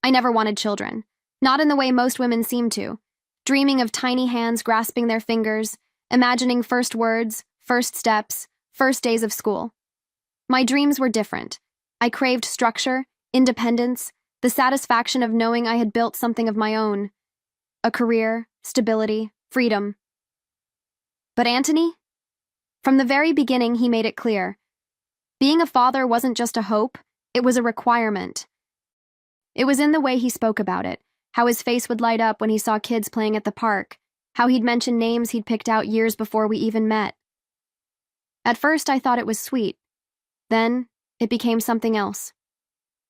I never wanted children. Not in the way most women seem to. Dreaming of tiny hands grasping their fingers, imagining first words, first steps, first days of school. My dreams were different. I craved structure, independence, the satisfaction of knowing I had built something of my own. A career, stability, freedom. But Anthony? From the very beginning, he made it clear. Being a father wasn't just a hope, it was a requirement. It was in the way he spoke about it, how his face would light up when he saw kids playing at the park, how he'd mention names he'd picked out years before we even met. At first, I thought it was sweet. Then, it became something else.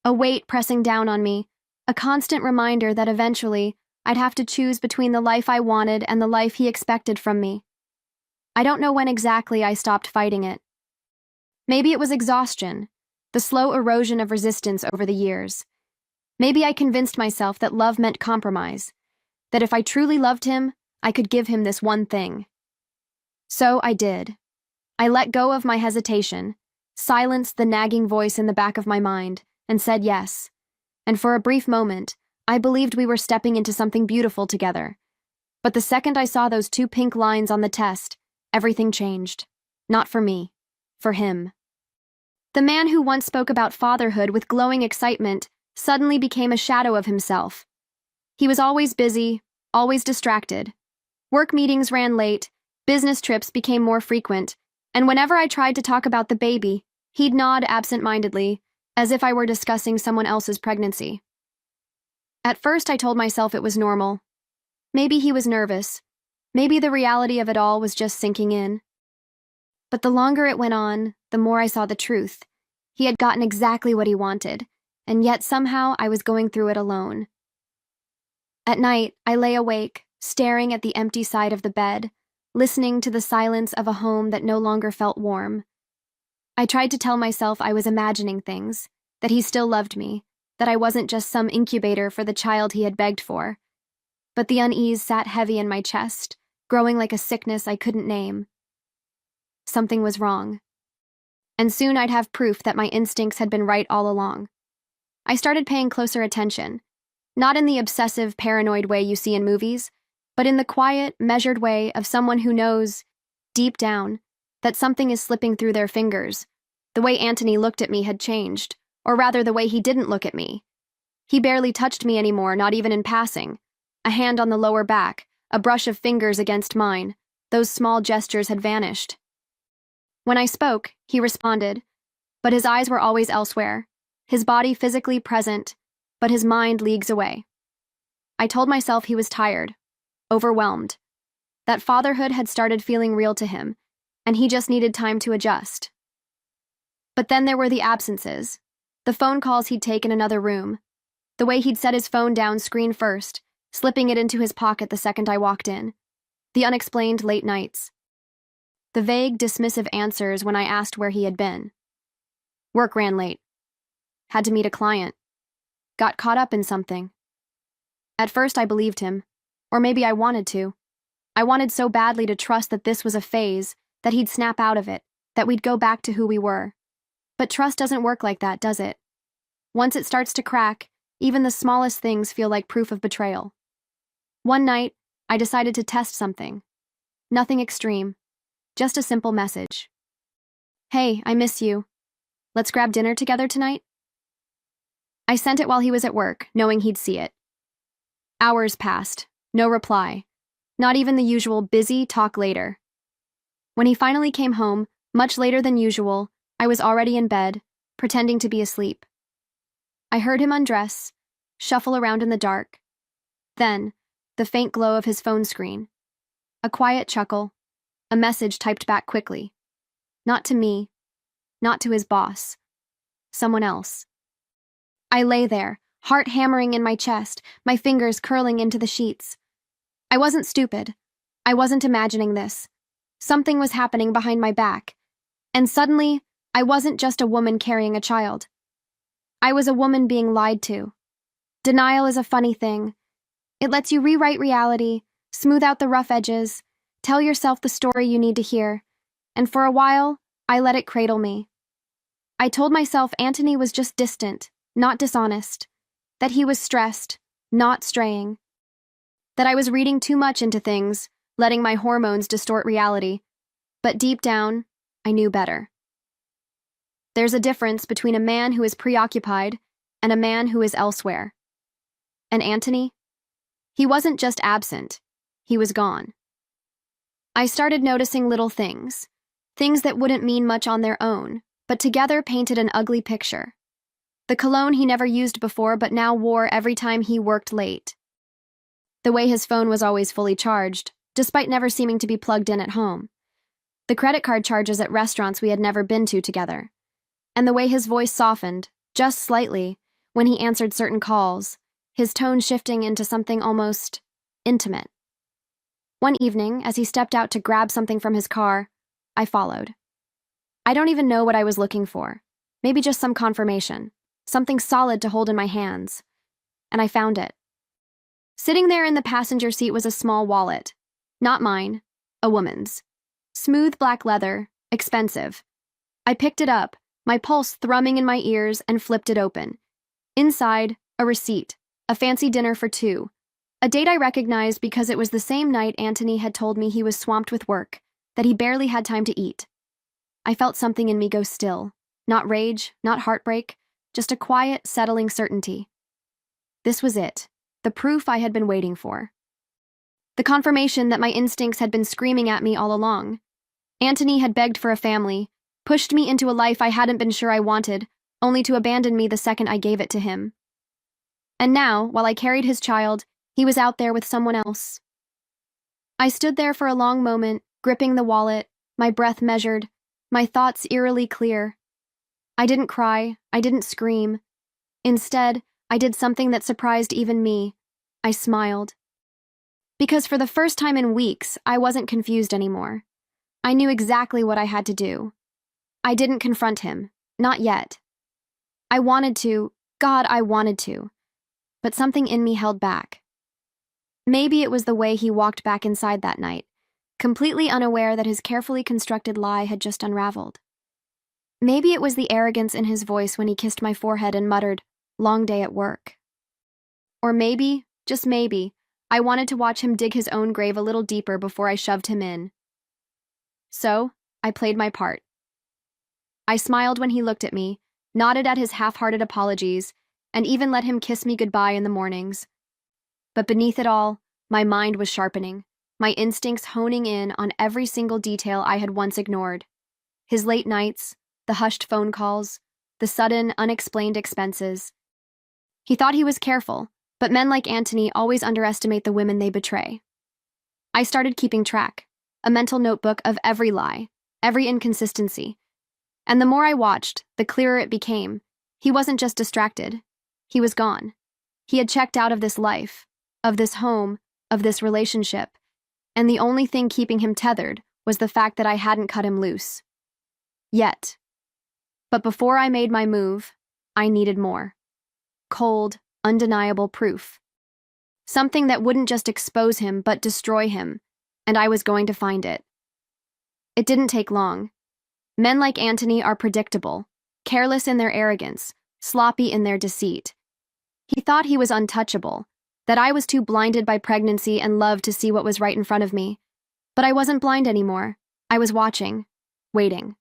A weight pressing down on me, a constant reminder that eventually, I'd have to choose between the life I wanted and the life he expected from me. I don't know when exactly I stopped fighting it. Maybe it was exhaustion, the slow erosion of resistance over the years. Maybe I convinced myself that love meant compromise, that if I truly loved him, I could give him this one thing. So I did. I let go of my hesitation, silenced the nagging voice in the back of my mind, and said yes. And for a brief moment, I believed we were stepping into something beautiful together. But the second I saw those 2 pink lines on the test, everything changed. Not for me. For him. The man who once spoke about fatherhood with glowing excitement suddenly became a shadow of himself. He was always busy, always distracted. Work meetings ran late, business trips became more frequent, and whenever I tried to talk about the baby, he'd nod absent-mindedly, as if I were discussing someone else's pregnancy. At first, I told myself it was normal. Maybe he was nervous. Maybe the reality of it all was just sinking in. But the longer it went on, the more I saw the truth. He had gotten exactly what he wanted, and yet somehow I was going through it alone. At night, I lay awake, staring at the empty side of the bed, listening to the silence of a home that no longer felt warm. I tried to tell myself I was imagining things, that he still loved me, that I wasn't just some incubator for the child he had begged for. But the unease sat heavy in my chest, growing like a sickness I couldn't name. Something was wrong. And soon I'd have proof that my instincts had been right all along. I started paying closer attention, not in the obsessive, paranoid way you see in movies, but in the quiet, measured way of someone who knows, deep down, that something is slipping through their fingers. The way Anthony looked at me had changed, or rather the way he didn't look at me. He barely touched me anymore, not even in passing. A hand on the lower back, a brush of fingers against mine, those small gestures had vanished. When I spoke, he responded, but his eyes were always elsewhere, his body physically present, but his mind leagues away. I told myself he was tired, overwhelmed, that fatherhood had started feeling real to him, and he just needed time to adjust. But then there were the absences, the phone calls he'd take in another room, the way he'd set his phone down screen first, slipping it into his pocket the second I walked in, the unexplained late nights, the vague, dismissive answers when I asked where he had been. Work ran late. Had to meet a client. Got caught up in something. At first I believed him, or maybe I wanted to. I wanted so badly to trust that this was a phase, that he'd snap out of it, that we'd go back to who we were. But trust doesn't work like that, does it? Once it starts to crack, even the smallest things feel like proof of betrayal. One night, I decided to test something. Nothing extreme. Just a simple message. Hey, I miss you. Let's grab dinner together tonight? I sent it while he was at work, knowing he'd see it. Hours passed. No reply. Not even the usual busy talk later. When he finally came home, much later than usual, I was already in bed, pretending to be asleep. I heard him undress, shuffle around in the dark. Then, the faint glow of his phone screen. A quiet chuckle, a message typed back quickly. Not to me, not to his boss. Someone else. I lay there, heart hammering in my chest, my fingers curling into the sheets. I wasn't stupid. I wasn't imagining this. Something was happening behind my back. And suddenly, I wasn't just a woman carrying a child. I was a woman being lied to. Denial is a funny thing. It lets you rewrite reality, smooth out the rough edges, tell yourself the story you need to hear. And for a while, I let it cradle me. I told myself Anthony was just distant, not dishonest, that he was stressed, not straying. That I was reading too much into things, letting my hormones distort reality. But deep down, I knew better. There's a difference between a man who is preoccupied and a man who is elsewhere. And Anthony? He wasn't just absent, he was gone. I started noticing little things that wouldn't mean much on their own, but together painted an ugly picture. The cologne he never used before but now wore every time he worked late. The way his phone was always fully charged, despite never seeming to be plugged in at home. The credit card charges at restaurants we had never been to together. And the way his voice softened, just slightly, when he answered certain calls, his tone shifting into something almost intimate. One evening, as he stepped out to grab something from his car, I followed. I don't even know what I was looking for. Maybe just some confirmation, something solid to hold in my hands. And I found it. Sitting there in the passenger seat was a small wallet. Not mine, a woman's. Smooth black leather, expensive. I picked it up, my pulse thrumming in my ears, and flipped it open. Inside, a receipt, a fancy dinner for two. A date I recognized because it was the same night Anthony had told me he was swamped with work, that he barely had time to eat. I felt something in me go still. Not rage, not heartbreak, just a quiet, settling certainty. This was it, the proof I had been waiting for. The confirmation that my instincts had been screaming at me all along. Anthony had begged for a family, pushed me into a life I hadn't been sure I wanted, only to abandon me the second I gave it to him. And now, while I carried his child, he was out there with someone else. I stood there for a long moment, gripping the wallet, my breath measured, my thoughts eerily clear. I didn't cry, I didn't scream. Instead, I did something that surprised even me. I smiled. Because for the first time in weeks, I wasn't confused anymore. I knew exactly what I had to do. I didn't confront him, not yet. I wanted to, God, I wanted to. But something in me held back. Maybe it was the way he walked back inside that night, completely unaware that his carefully constructed lie had just unraveled. Maybe it was the arrogance in his voice when he kissed my forehead and muttered, "Long day at work." Or maybe, just maybe, I wanted to watch him dig his own grave a little deeper before I shoved him in. So, I played my part. I smiled when he looked at me, nodded at his half-hearted apologies, and even let him kiss me goodbye in the mornings. But beneath it all, my mind was sharpening, my instincts honing in on every single detail I had once ignored. His late nights, the hushed phone calls, the sudden, unexplained expenses. He thought he was careful, but men like Anthony always underestimate the women they betray. I started keeping track, a mental notebook of every lie, every inconsistency. And the more I watched, the clearer it became. He wasn't just distracted. He was gone. He had checked out of this life, of this home, of this relationship, and the only thing keeping him tethered was the fact that I hadn't cut him loose. Yet. But before I made my move, I needed more. Cold, undeniable proof. Something that wouldn't just expose him, but destroy him, and I was going to find it. It didn't take long. Men like Anthony are predictable, careless in their arrogance, sloppy in their deceit. He thought he was untouchable, that I was too blinded by pregnancy and love to see what was right in front of me. But I wasn't blind anymore. I was watching, waiting.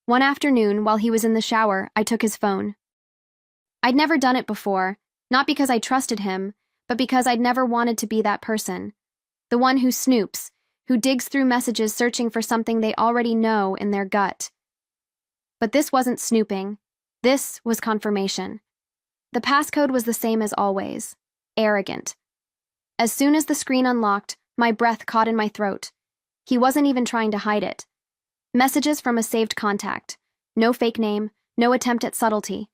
One afternoon, while he was in the shower, I took his phone. I'd never done it before, not because I trusted him, but because I'd never wanted to be that person. The one who snoops, who digs through messages searching for something they already know in their gut. But this wasn't snooping. This was confirmation. The passcode was the same as always. Arrogant. As soon as the screen unlocked, my breath caught in my throat. He wasn't even trying to hide it. Messages from a saved contact. No fake name, no attempt at subtlety.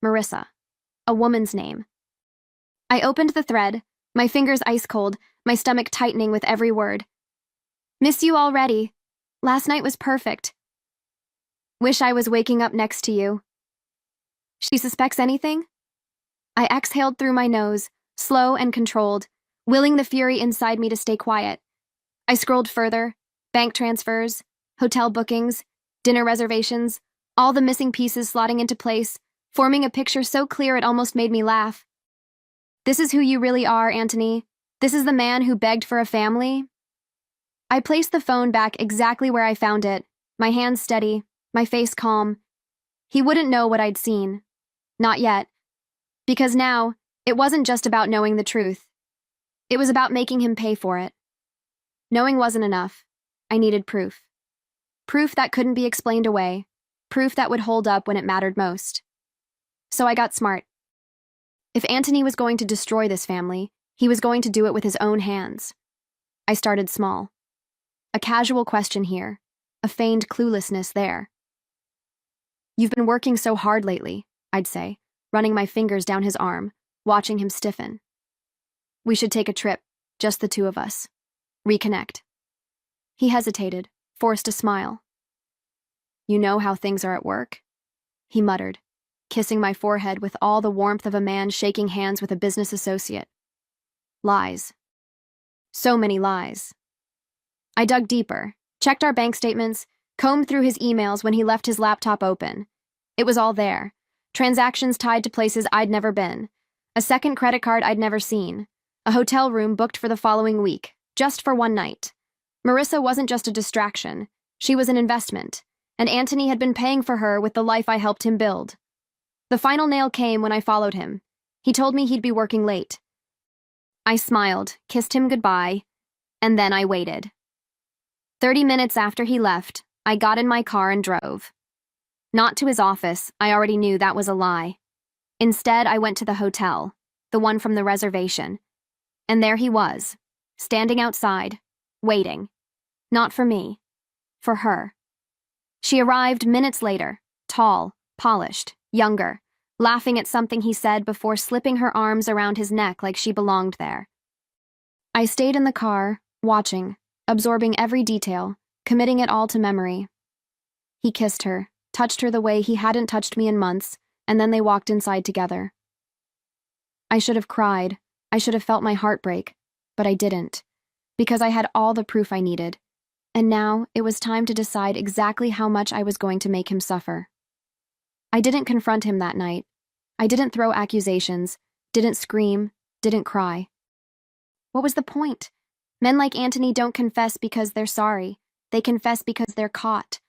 Marissa. A woman's name. I opened the thread, my fingers ice cold, my stomach tightening with every word. Miss you already. Last night was perfect. Wish I was waking up next to you. She suspects anything? I exhaled through my nose, slow and controlled, willing the fury inside me to stay quiet. I scrolled further, bank transfers, hotel bookings, dinner reservations, all the missing pieces slotting into place, forming a picture so clear it almost made me laugh. This is who you really are, Anthony. This is the man who begged for a family? I placed the phone back exactly where I found it, my hands steady, my face calm. He wouldn't know what I'd seen. Not yet. Because now, it wasn't just about knowing the truth. It was about making him pay for it. Knowing wasn't enough. I needed proof. Proof that couldn't be explained away. Proof that would hold up when it mattered most. So I got smart. If Anthony was going to destroy this family, he was going to do it with his own hands. I started small. A casual question here, a feigned cluelessness there. You've been working so hard lately, I'd say, running my fingers down his arm, watching him stiffen. We should take a trip, just the two of us. Reconnect. He hesitated, forced a smile. You know how things are at work? He muttered, kissing my forehead with all the warmth of a man shaking hands with a business associate. Lies. So many lies. I dug deeper, checked our bank statements, combed through his emails when he left his laptop open. It was all there. Transactions tied to places I'd never been. A second credit card I'd never seen. A hotel room booked for the following week, just for one night. Marissa wasn't just a distraction. She was an investment, and Anthony had been paying for her with the life I helped him build. The final nail came when I followed him. He told me he'd be working late. I smiled, kissed him goodbye, and then I waited. 30 minutes after he left, I got in my car and drove. Not to his office, I already knew that was a lie. Instead, I went to the hotel, the one from the reservation. And there he was, standing outside, waiting. Not for me, for her. She arrived minutes later, tall, polished, younger, laughing at something he said before slipping her arms around his neck like she belonged there. I stayed in the car, watching, absorbing every detail, committing it all to memory. He kissed her, touched her the way he hadn't touched me in months, and then they walked inside together. I should have cried. I should have felt my heart break, but I didn't, because I had all the proof I needed, and now it was time to decide exactly how much I was going to make him suffer. I didn't confront him that night. I didn't throw accusations, didn't scream, didn't cry. What was the point? Men like Anthony don't confess because they're sorry. They confess because they're caught.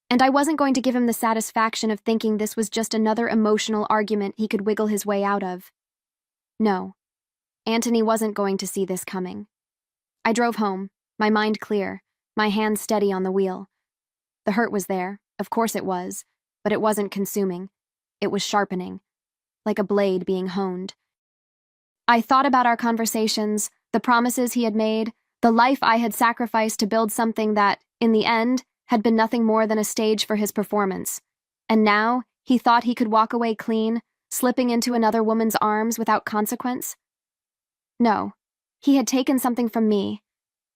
And I wasn't going to give him the satisfaction of thinking this was just another emotional argument he could wiggle his way out of. No, Anthony wasn't going to see this coming. I drove home, my mind clear, my hands steady on the wheel. The hurt was there, of course it was, but it wasn't consuming. It was sharpening, like a blade being honed. I thought about our conversations, the promises he had made, the life I had sacrificed to build something that, in the end, had been nothing more than a stage for his performance. And now, he thought he could walk away clean, slipping into another woman's arms without consequence? No, he had taken something from me.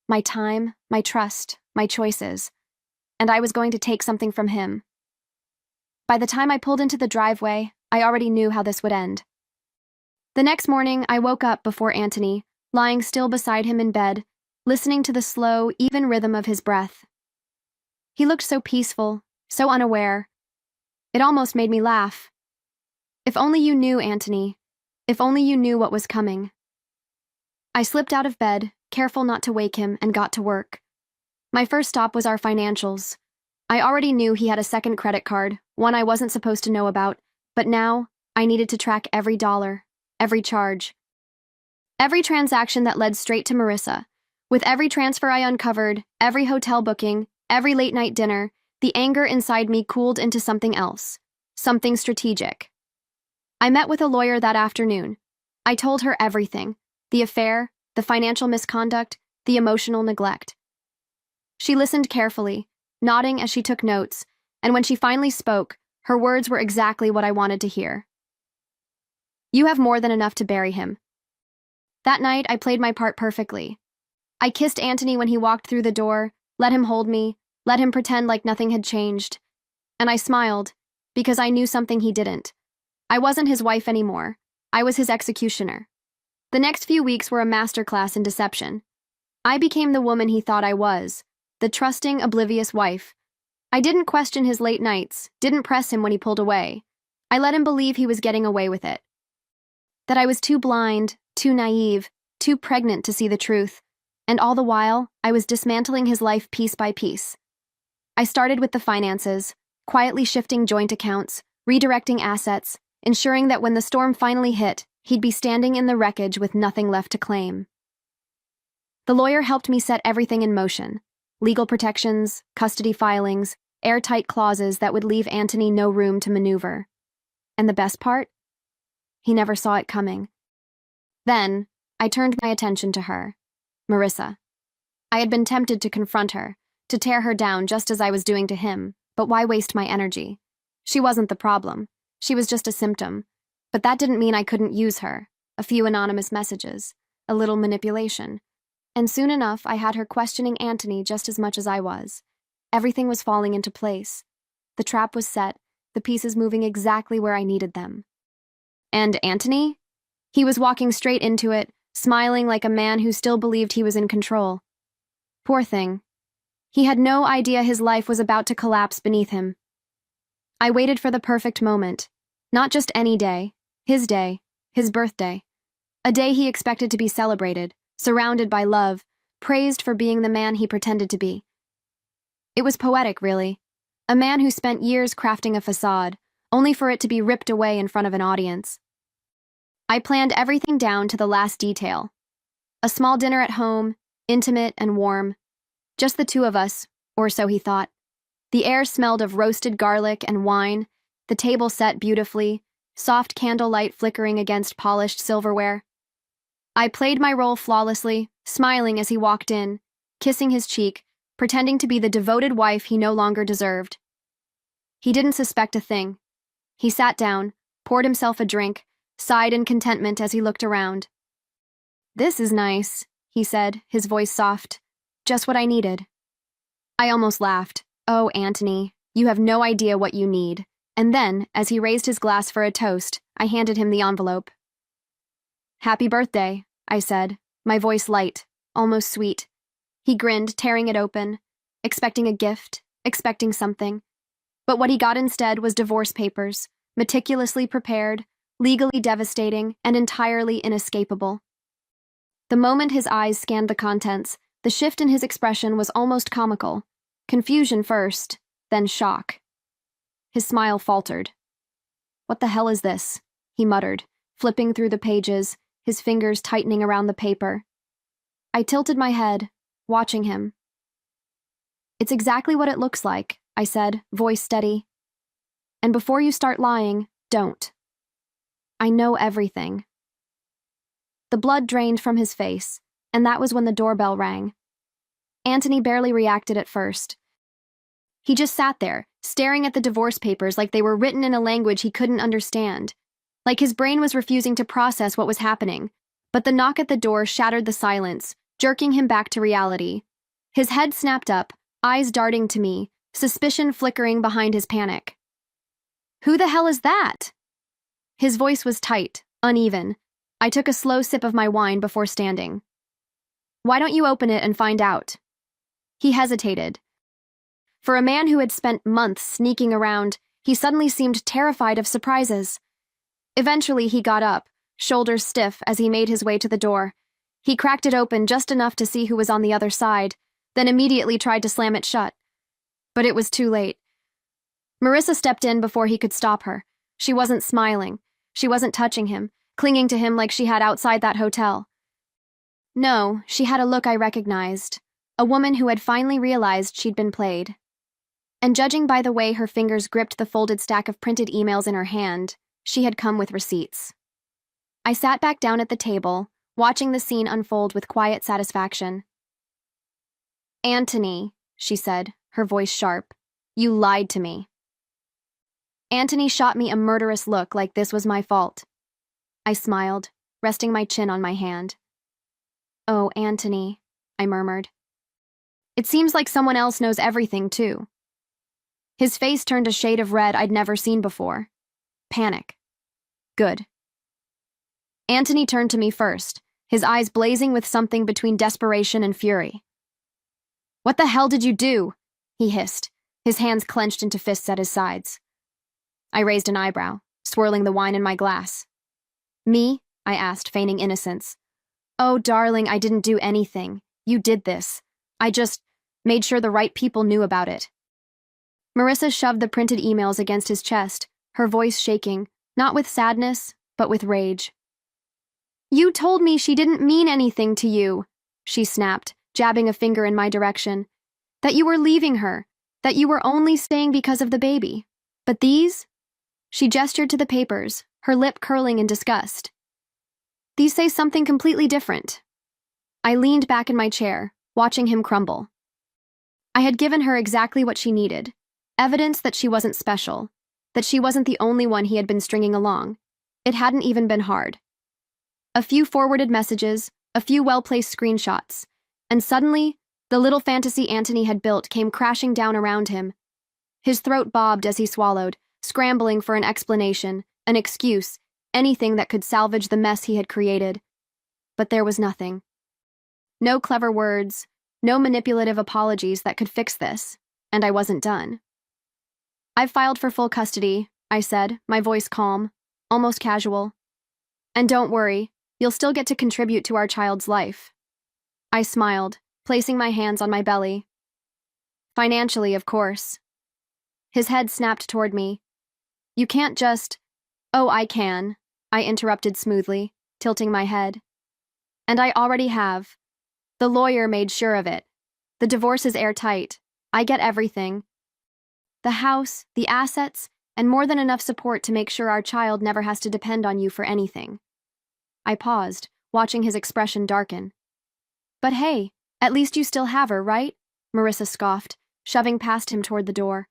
My time, my trust, my choices. And I was going to take something from him. By the time I pulled into the driveway, I already knew how this would end. The next morning, I woke up before Anthony, lying still beside him in bed, listening to the slow, even rhythm of his breath. He looked so peaceful, so unaware. It almost made me laugh. If only you knew, Anthony. If only you knew what was coming. I slipped out of bed, careful not to wake him, and got to work. My first stop was our financials. I already knew he had a second credit card, one I wasn't supposed to know about, but now I needed to track every dollar, every charge. Every transaction that led straight to Marissa. With every transfer I uncovered, every hotel booking, every late-night dinner, the anger inside me cooled into something else, something strategic. I met with a lawyer that afternoon. I told her everything, the affair, the financial misconduct, the emotional neglect. She listened carefully, nodding as she took notes, and when she finally spoke, her words were exactly what I wanted to hear. You have more than enough to bury him. That night, I played my part perfectly. I kissed Anthony when he walked through the door, let him hold me, let him pretend like nothing had changed. And I smiled, because I knew something he didn't. I wasn't his wife anymore. I was his executioner. The next few weeks were a masterclass in deception. I became the woman he thought I was, the trusting, oblivious wife. I didn't question his late nights, didn't press him when he pulled away. I let him believe he was getting away with it. That I was too blind, too naive, too pregnant to see the truth, and all the while, I was dismantling his life piece by piece. I started with the finances, quietly shifting joint accounts, redirecting assets, ensuring that when the storm finally hit, he'd be standing in the wreckage with nothing left to claim. The lawyer helped me set everything in motion: legal protections, custody filings, airtight clauses that would leave Anthony no room to maneuver. And the best part? He never saw it coming. Then, I turned my attention to her, Marissa. I had been tempted to confront her, to tear her down just as I was doing to him, but why waste my energy? She wasn't the problem. She was just a symptom. But that didn't mean I couldn't use her. A few anonymous messages, a little manipulation. And soon enough, I had her questioning Anthony just as much as I was. Everything was falling into place. The trap was set, the pieces moving exactly where I needed them. And Anthony? He was walking straight into it, smiling like a man who still believed he was in control. Poor thing. He had no idea his life was about to collapse beneath him. I waited for the perfect moment. Not just any day, his birthday. A day he expected to be celebrated, surrounded by love, praised for being the man he pretended to be. It was poetic, really. A man who spent years crafting a facade, only for it to be ripped away in front of an audience. I planned everything down to the last detail. A small dinner at home, intimate and warm. Just the two of us, or so he thought. The air smelled of roasted garlic and wine, the table set beautifully, soft candlelight flickering against polished silverware. I played my role flawlessly, smiling as he walked in, kissing his cheek, pretending to be the devoted wife he no longer deserved. He didn't suspect a thing. He sat down, poured himself a drink, sighed in contentment as he looked around. "This is nice," he said, his voice soft. "Just what I needed." I almost laughed. "Oh, Anthony, you have no idea what you need." And then, as he raised his glass for a toast, I handed him the envelope. "Happy birthday," I said, my voice light, almost sweet. He grinned, tearing it open, expecting a gift, expecting something. But what he got instead was divorce papers, meticulously prepared, legally devastating, and entirely inescapable. The moment his eyes scanned the contents, the shift in his expression was almost comical. Confusion first, then shock. His smile faltered. "What the hell is this?" he muttered, flipping through the pages, his fingers tightening around the paper. I tilted my head, watching him. "It's exactly what it looks like," I said, voice steady. "And before you start lying, don't. I know everything." The blood drained from his face, and that was when the doorbell rang. Anthony barely reacted at first. He just sat there, staring at the divorce papers like they were written in a language he couldn't understand, like his brain was refusing to process what was happening. But the knock at the door shattered the silence, jerking him back to reality. His head snapped up, eyes darting to me, suspicion flickering behind his panic. "Who the hell is that?" His voice was tight, uneven. I took a slow sip of my wine before standing. "Why don't you open it and find out?" He hesitated. For a man who had spent months sneaking around, he suddenly seemed terrified of surprises. Eventually, he got up, shoulders stiff as he made his way to the door. He cracked it open just enough to see who was on the other side, then immediately tried to slam it shut. But it was too late. Marissa stepped in before he could stop her. She wasn't smiling. She wasn't touching him, clinging to him like she had outside that hotel. No, she had a look I recognized. A woman who had finally realized she'd been played. And judging by the way her fingers gripped the folded stack of printed emails in her hand, she had come with receipts. I sat back down at the table, watching the scene unfold with quiet satisfaction. "Anthony," she said, her voice sharp, "you lied to me." Anthony shot me a murderous look like this was my fault. I smiled, resting my chin on my hand. "Oh, Anthony," I murmured. "It seems like someone else knows everything, too." His face turned a shade of red I'd never seen before. Panic. Good. Anthony turned to me first, his eyes blazing with something between desperation and fury. "What the hell did you do?" he hissed, his hands clenched into fists at his sides. I raised an eyebrow. swirling the wine in my glass. Me? I asked, feigning innocence. Oh, darling, I didn't do anything. You did this. I just made sure the right people knew about it. Marissa shoved the printed emails against his chest, her voice shaking, not with sadness, but with rage. You told me she didn't mean anything to you, she snapped, jabbing a finger in my direction. That you were leaving her, that you were only staying because of the baby. But these? She gestured to the papers, her lip curling in disgust. These say something completely different. I leaned back in my chair, watching him crumble. I had given her exactly what she needed, evidence that she wasn't special, that she wasn't the only one he had been stringing along. It hadn't even been hard. A few forwarded messages, a few well-placed screenshots, and suddenly, the little fantasy Anthony had built came crashing down around him. His throat bobbed as he swallowed, scrambling for an explanation, an excuse, anything that could salvage the mess he had created. But there was nothing. No clever words, no manipulative apologies that could fix this, and I wasn't done. I've filed for full custody, I said, my voice calm, almost casual. And don't worry, you'll still get to contribute to our child's life. I smiled, placing my hands on my belly. Financially, of course. His head snapped toward me. You can't just... Oh, I can, I interrupted smoothly, tilting my head. And I already have. The lawyer made sure of it. The divorce is airtight. I get everything. The house, the assets, and more than enough support to make sure our child never has to depend on you for anything. I paused, watching his expression darken. But hey, at least you still have her, right? Marissa scoffed, shoving past him toward the door.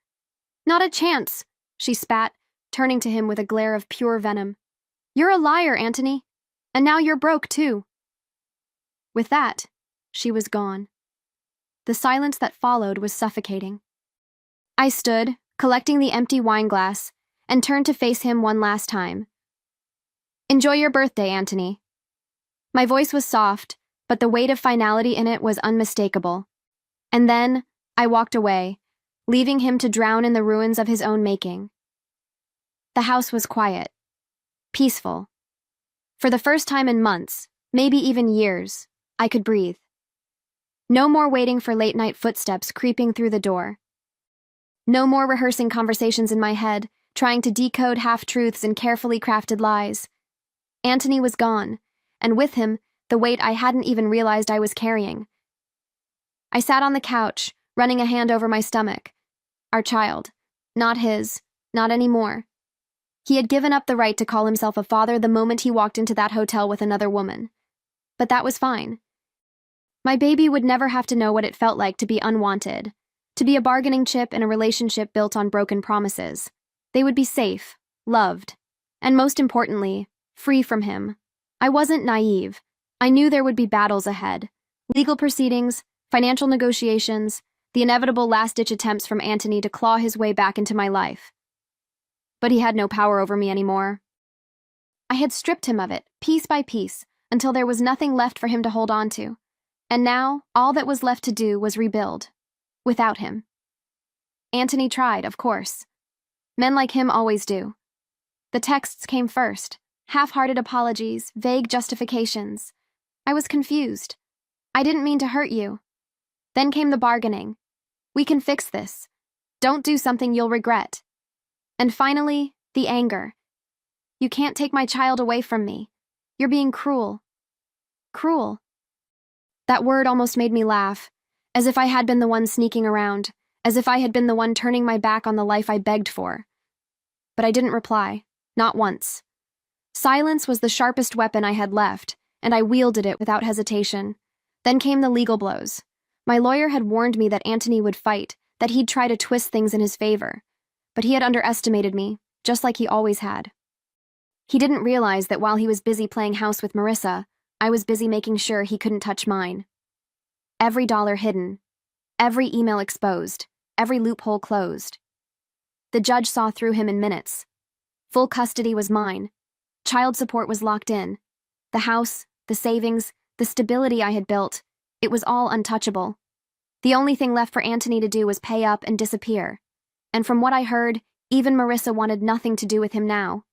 Not a chance, she spat, turning to him with a glare of pure venom. You're a liar, Anthony. And now you're broke, too. With that, she was gone. The silence that followed was suffocating. I stood, collecting the empty wine glass, and turned to face him one last time. Enjoy your birthday, Anthony. My voice was soft, but the weight of finality in it was unmistakable. And then, I walked away, leaving him to drown in the ruins of his own making. The house was quiet, peaceful. For the first time in months, maybe even years, I could breathe. No more waiting for late-night footsteps creeping through the door. No more rehearsing conversations in my head, trying to decode half-truths and carefully crafted lies. Anthony was gone, and with him, the weight I hadn't even realized I was carrying. I sat on the couch, running a hand over my stomach. Our child. Not his. Not anymore. He had given up the right to call himself a father the moment he walked into that hotel with another woman. But that was fine. My baby would never have to know what it felt like to be unwanted, to be a bargaining chip in a relationship built on broken promises. They would be safe, loved, and most importantly, free from him. I wasn't naive. I knew there would be battles ahead. Legal proceedings, financial negotiations, the inevitable last-ditch attempts from Anthony to claw his way back into my life. But he had no power over me anymore. I had stripped him of it, piece by piece, until there was nothing left for him to hold on to. And now, all that was left to do was rebuild. Without him. Anthony tried, of course. Men like him always do. The texts came first. Half-hearted apologies, vague justifications. I was confused. I didn't mean to hurt you. Then came the bargaining. We can fix this. Don't do something you'll regret. And finally, the anger. You can't take my child away from me. You're being cruel. Cruel. That word almost made me laugh, as if I had been the one sneaking around, as if I had been the one turning my back on the life I begged for. But I didn't reply, not once. Silence was the sharpest weapon I had left, and I wielded it without hesitation. Then came the legal blows. My lawyer had warned me that Anthony would fight, that he'd try to twist things in his favor. But he had underestimated me, just like he always had. He didn't realize that while he was busy playing house with Marissa, I was busy making sure he couldn't touch mine. Every dollar hidden, every email exposed, every loophole closed. The judge saw through him in minutes. Full custody was mine. Child support was locked in. The house, the savings, the stability I had built, it was all untouchable. The only thing left for Anthony to do was pay up and disappear. And from what I heard, even Marissa wanted nothing to do with him now.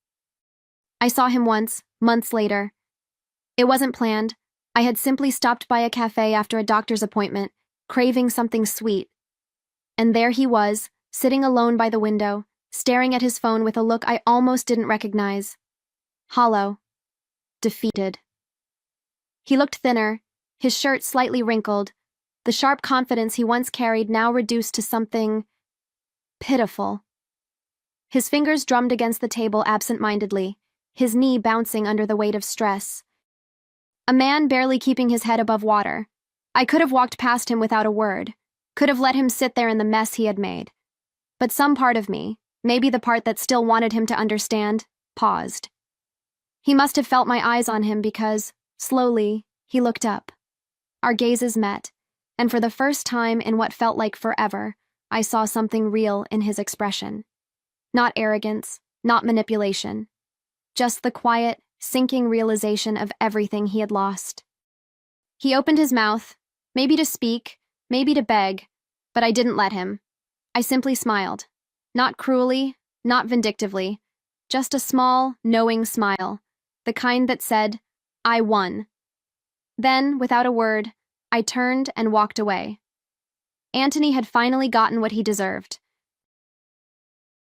I saw him once, months later. It wasn't planned. I had simply stopped by a cafe after a doctor's appointment, craving something sweet. And there he was, sitting alone by the window, staring at his phone with a look I almost didn't recognize. Hollow. Defeated. He looked thinner, his shirt slightly wrinkled, the sharp confidence he once carried now reduced to something pitiful. His fingers drummed against the table absent-mindedly, his knee bouncing under the weight of stress. A man barely keeping his head above water. I could have walked past him without a word, could have let him sit there in the mess he had made. But some part of me, maybe the part that still wanted him to understand, paused. He must have felt my eyes on him because, slowly, he looked up. Our gazes met, and for the first time in what felt like forever, I saw something real in his expression. Not arrogance, not manipulation. Just the quiet, sinking realization of everything he had lost. He opened his mouth, maybe to speak, maybe to beg, but I didn't let him. I simply smiled. Not cruelly, not vindictively, just a small, knowing smile, the kind that said, I won. Then, without a word, I turned and walked away. Anthony had finally gotten what he deserved.